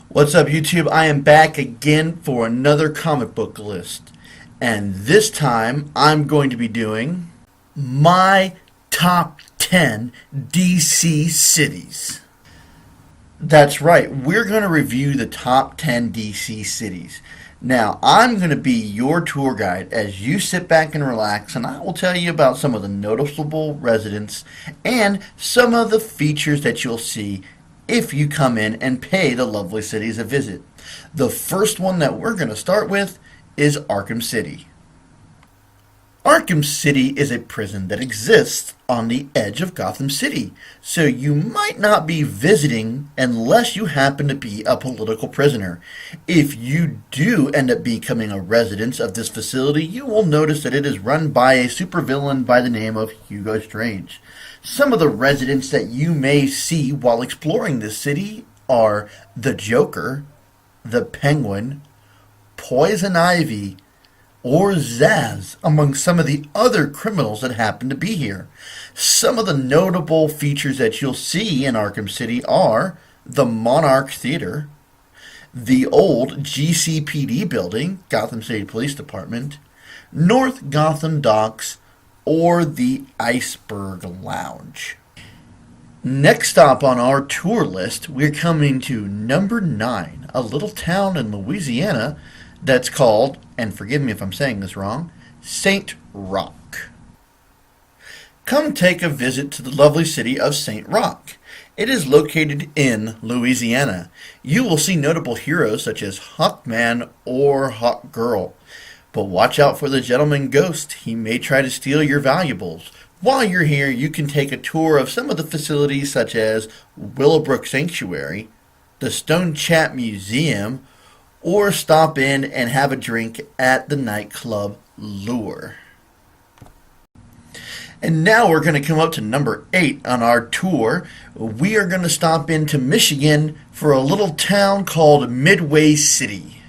What's up, YouTube? I am back again for another comic book list. And this time, I'm going to be doing my top 10 DC cities. That's right, we're going to review the top 10 DC cities. Now, I'm going to be your tour guide as you sit back and relax, and I will tell you about some of the noticeable residents and some of the features that you'll see if you come in and pay the lovely cities a visit. The first one that we're going to start with is Arkham City. Arkham City is a prison that exists on the edge of Gotham City, so you might not be visiting unless you happen to be a political prisoner. If you do end up becoming a resident of this facility, you will notice that it is run by a supervillain by the name of Hugo Strange. Some of the residents that you may see while exploring this city are the Joker, the Penguin, Poison Ivy, or Zaz, among some of the other criminals that happen to be here. Some of the notable features that you'll see in Arkham City are the Monarch Theater, the old GCPD building, Gotham City Police Department, North Gotham Docks, or the Iceberg Lounge. Next stop on our tour list, we're coming to number 9, a little town in Louisiana that's called, and forgive me if I'm saying this wrong, St. Roch. Come take a visit to the lovely city of St. Roch. It is located in Louisiana. You will see notable heroes such as Hawkman or Hawkgirl. But watch out for the gentleman ghost. He may try to steal your valuables. While you're here, you can take a tour of some of the facilities such as Willowbrook Sanctuary, the Stone Chat Museum, or stop in and have a drink at the nightclub Lure. And now we're going to come up to number 8 on our tour. We are going to stop into Michigan for a little town called Midway City.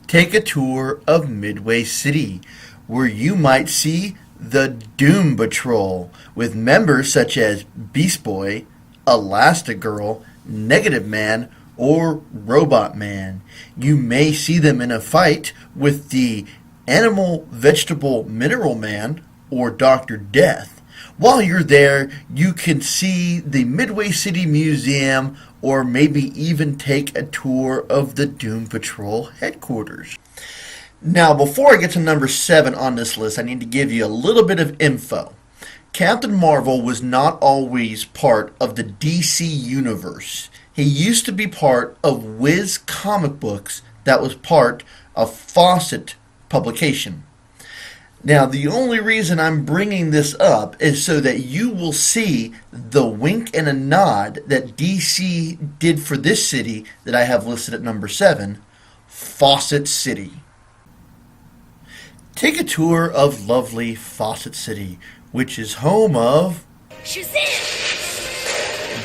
Take a tour of Midway City, where you might see the Doom Patrol, with members such as Beast Boy, Elastigirl, Negative Man, or Robot Man. You may see them in a fight with the Animal, Vegetable, Mineral Man, or Dr. Death. While you're there, you can see the Midway City Museum, or maybe even take a tour of the Doom Patrol headquarters. Now, before I get to number 7 on this list, I need to give you a little bit of info. Captain Marvel was not always part of the DC universe. He used to be part of Wiz Comic Books that was part of Fawcett publication. Now, the only reason I'm bringing this up is so that you will see the wink and a nod that DC did for this city that I have listed at number 7, Fawcett City. Take a tour of lovely Fawcett City, which is home of Shazam!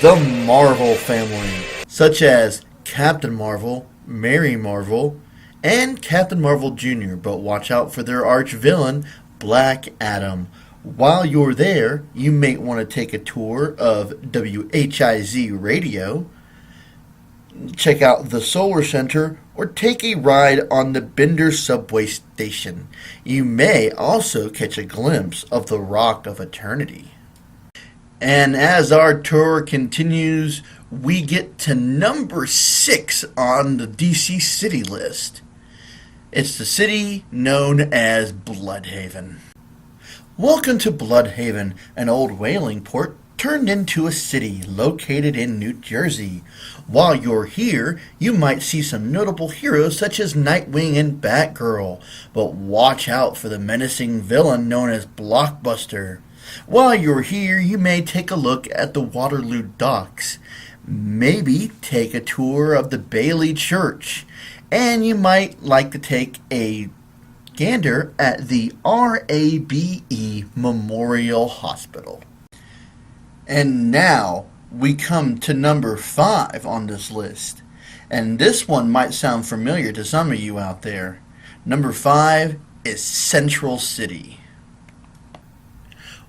The Marvel family, such as Captain Marvel, Mary Marvel, and Captain Marvel Jr., but watch out for their arch villain, Black Adam. While you're there, you may want to take a tour of WHIZ Radio, check out the Solar Center, or take a ride on the Bender subway station. You may also catch a glimpse of the Rock of Eternity. And as our tour continues, we get to number 6 on the DC city list. It's the city known as Bludhaven. Welcome to Bludhaven, an old whaling port turned into a city located in New Jersey. While you're here, you might see some notable heroes such as Nightwing and Batgirl, but watch out for the menacing villain known as Blockbuster. While you're here, you may take a look at the Waterloo Docks, maybe take a tour of the Bailey Church, and you might like to take a gander at the RABE Memorial Hospital. And now we come to number 5 on this list. And this one might sound familiar to some of you out there. Number 5 is Central City.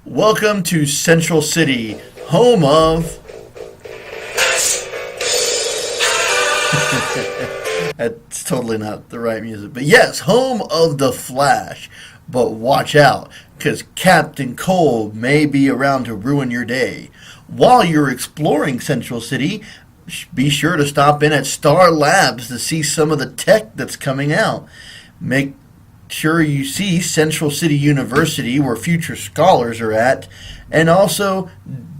Welcome to Central City, home of That's totally not the right music. But yes, home of the Flash. But watch out, because Captain Cold may be around to ruin your day. While you're exploring Central City, be sure to stop in at Star Labs to see some of the tech that's coming out. Make sure you see Central City University, where future scholars are at, and also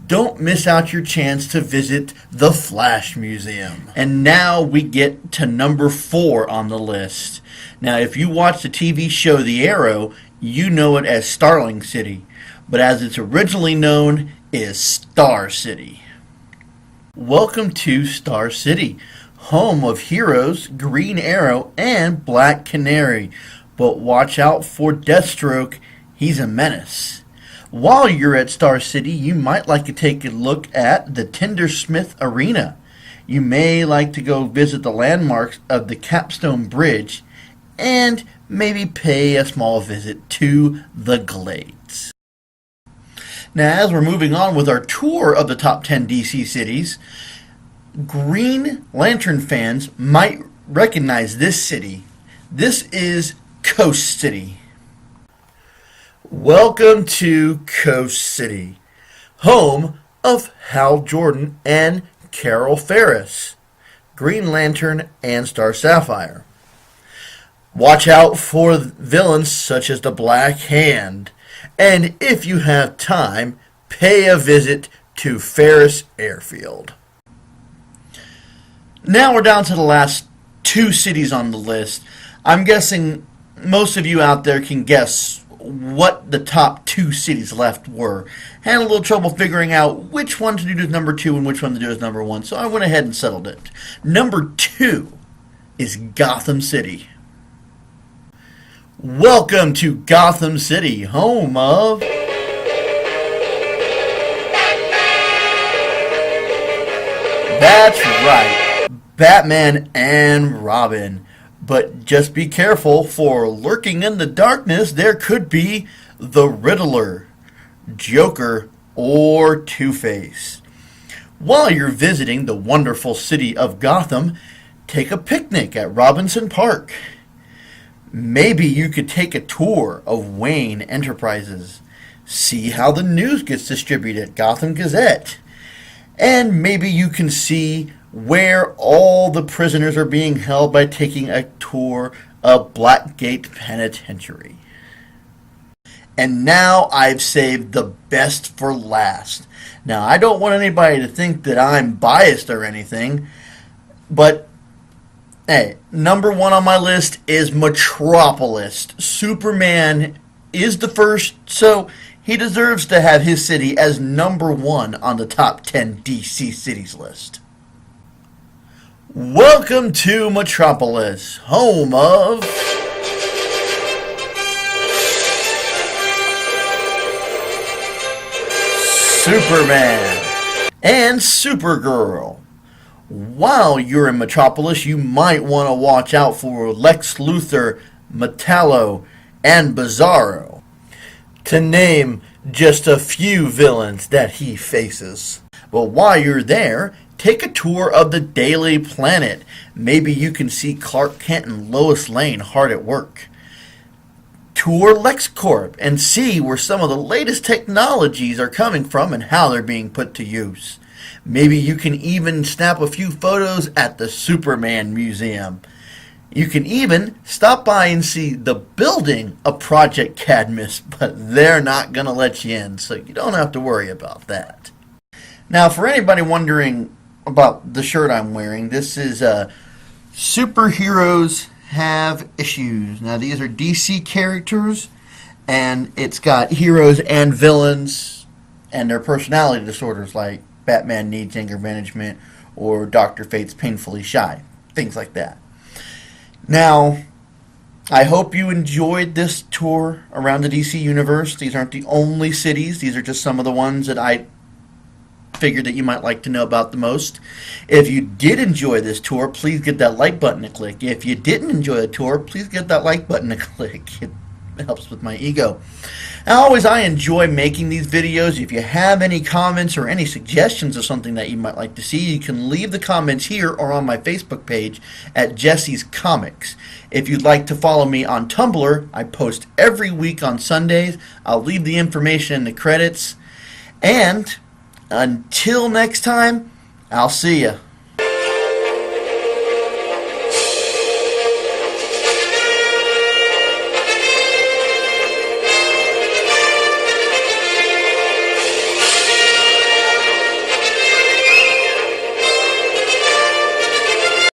don't miss out your chance to visit the Flash Museum. And now we get to number 4 on the list. Now, if you watch the TV show The Arrow, you know it as Starling City, but as it's originally known is Star City. Welcome to Star City, home of heroes Green Arrow and Black Canary. But watch out for Deathstroke, he's a menace. While you're at Star City, you might like to take a look at the Tindersmith Arena. You may like to go visit the landmarks of the Capstone Bridge and maybe pay a small visit to the Glades. Now, as we're moving on with our tour of the top 10 DC cities, Green Lantern fans might recognize this city. This is Coast City. Welcome to Coast City, home of Hal Jordan and Carol Ferris, Green Lantern and Star Sapphire. Watch out for villains such as the Black Hand, and if you have time, pay a visit to Ferris Airfield. Now we're down to the last 2 cities on the list. I'm guessing most of you out there can guess what the top 2 cities left were. Had a little trouble figuring out which one to do as number 2 and which one to do as number 1, so I went ahead and settled it. Number 2 is Gotham City. Welcome to Gotham City, home of That's right, Batman and Robin. But just be careful, for lurking in the darkness there could be the Riddler, Joker, or Two-Face. While you're visiting the wonderful city of Gotham, take a picnic at Robinson Park. Maybe you could take a tour of Wayne Enterprises, see how the news gets distributed at Gotham Gazette, and maybe you can see where all the prisoners are being held by taking a tour of Blackgate Penitentiary. And now I've saved the best for last. Now, I don't want anybody to think that I'm biased or anything, but hey, number 1 on my list is Metropolis. Superman is the first, so he deserves to have his city as number 1 on the top 10 DC cities list. Welcome to Metropolis, home of Superman and Supergirl. While you're in Metropolis, you might want to watch out for Lex Luthor, Metallo, and Bizarro, to name just a few villains that he faces. But while you're there, take a tour of the Daily Planet. Maybe you can see Clark Kent and Lois Lane hard at work. Tour LexCorp and see where some of the latest technologies are coming from and how they're being put to use. Maybe you can even snap a few photos at the Superman Museum. You can even stop by and see the building of Project Cadmus, but they're not going to let you in, so you don't have to worry about that. Now, for anybody wondering about the shirt I'm wearing, this is Superheroes Have Issues. Now, these are DC characters, and it's got heroes and villains and their personality disorders, like Batman needs anger management, or Dr. Fate's painfully shy, things like that. Now, I hope you enjoyed this tour around the DC universe. These aren't the only cities. These are just some of the ones that I figured that you might like to know about the most. If you did enjoy this tour, please get that like button to click. If you didn't enjoy the tour, please get that like button to click. It It helps with my ego. Now, always, I enjoy making these videos. If you have any comments or any suggestions of something that you might like to see, you can leave the comments here or on my Facebook page at Jesse's Comics. If you'd like to follow me on Tumblr, I post every week on Sundays. I'll leave the information in the credits. And until next time, I'll see ya.